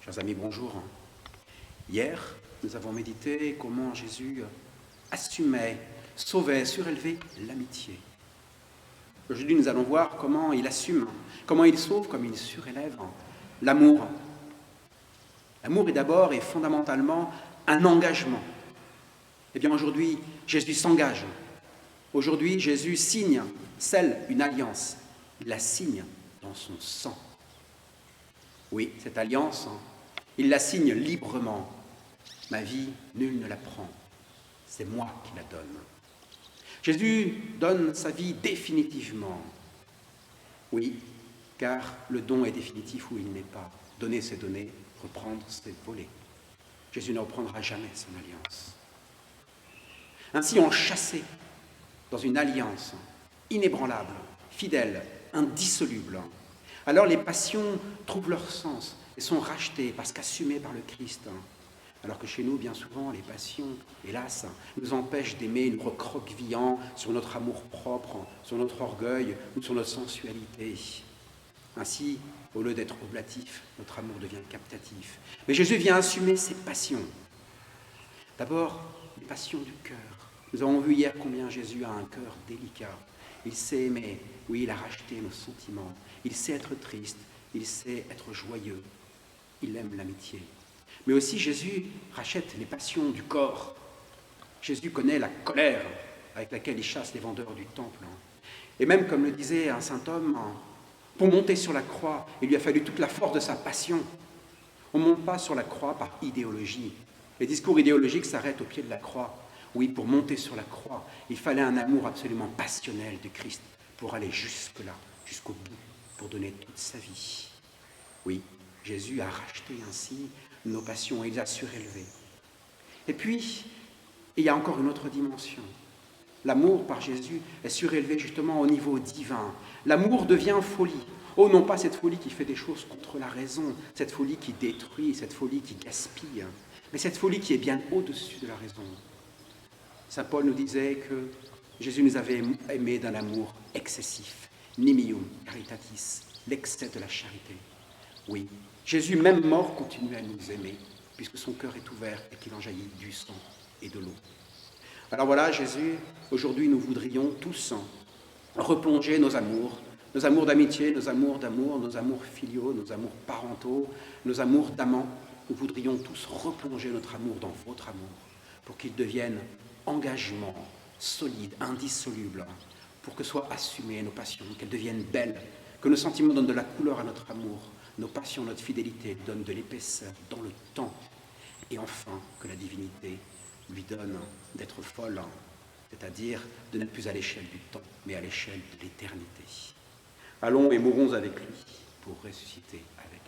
Chers amis, bonjour. Hier, nous avons médité comment Jésus assumait, sauvait, surélevait l'amitié. Aujourd'hui, nous allons voir comment il assume, comment il sauve, comment il surélève l'amour. L'amour est d'abord et fondamentalement un engagement. Eh bien, aujourd'hui, Jésus s'engage. Aujourd'hui, Jésus signe, scelle une alliance. Il la signe dans son sang. Oui, cette alliance, il la signe librement. Ma vie, nul ne la prend. C'est moi qui la donne. Jésus donne sa vie définitivement. Oui, car le don est définitif où il n'est pas. Donner, c'est donner. Reprendre, c'est voler. Jésus ne reprendra jamais son alliance. Ainsi, enchâssé dans une alliance inébranlable, fidèle, indissoluble, alors les passions trouvent leur sens et sont rachetées parce qu'assumées par le Christ. Alors que chez nous, bien souvent, les passions, hélas, nous empêchent d'aimer, nous recroquevillant sur notre amour propre, sur notre orgueil ou sur notre sensualité. Ainsi, au lieu d'être oblatif, notre amour devient captatif. Mais Jésus vient assumer ses passions. D'abord, les passions du cœur. Nous avons vu hier combien Jésus a un cœur délicat. Il sait aimer, oui, il a racheté nos sentiments. Il sait être triste, il sait être joyeux. Il aime l'amitié. Mais aussi Jésus rachète les passions du corps. Jésus connaît la colère avec laquelle il chasse les vendeurs du temple. Et même, comme le disait un saint homme, pour monter sur la croix, il lui a fallu toute la force de sa passion. On ne monte pas sur la croix par idéologie. Les discours idéologiques s'arrêtent au pied de la croix. Oui, pour monter sur la croix, il fallait un amour absolument passionnel de Christ pour aller jusque-là, jusqu'au bout, pour donner toute sa vie. Oui, Jésus a racheté ainsi nos passions et il les a surélevées. Et puis, il y a encore une autre dimension. L'amour par Jésus est surélevé justement au niveau divin. L'amour devient folie. Oh, non pas cette folie qui fait des choses contre la raison, cette folie qui détruit, cette folie qui gaspille, mais cette folie qui est bien au-dessus de la raison. Saint Paul nous disait que Jésus nous avait aimés d'un amour excessif, nimium caritatis, l'excès de la charité. Oui, Jésus, même mort, continue à nous aimer, puisque son cœur est ouvert et qu'il en jaillit du sang et de l'eau. Alors voilà, Jésus, aujourd'hui nous voudrions tous replonger nos amours d'amitié, nos amours d'amour, nos amours filiaux, nos amours parentaux, nos amours d'amants. Nous voudrions tous replonger notre amour dans votre amour, pour qu'il devienne engagement solide, indissoluble, pour que soient assumées nos passions, qu'elles deviennent belles, que nos sentiments donnent de la couleur à notre amour, nos passions, notre fidélité donnent de l'épaisseur dans le temps, et enfin que la divinité lui donne d'être folle, c'est-à-dire de n'être plus à l'échelle du temps, mais à l'échelle de l'éternité. Allons et mourons avec lui pour ressusciter avec lui.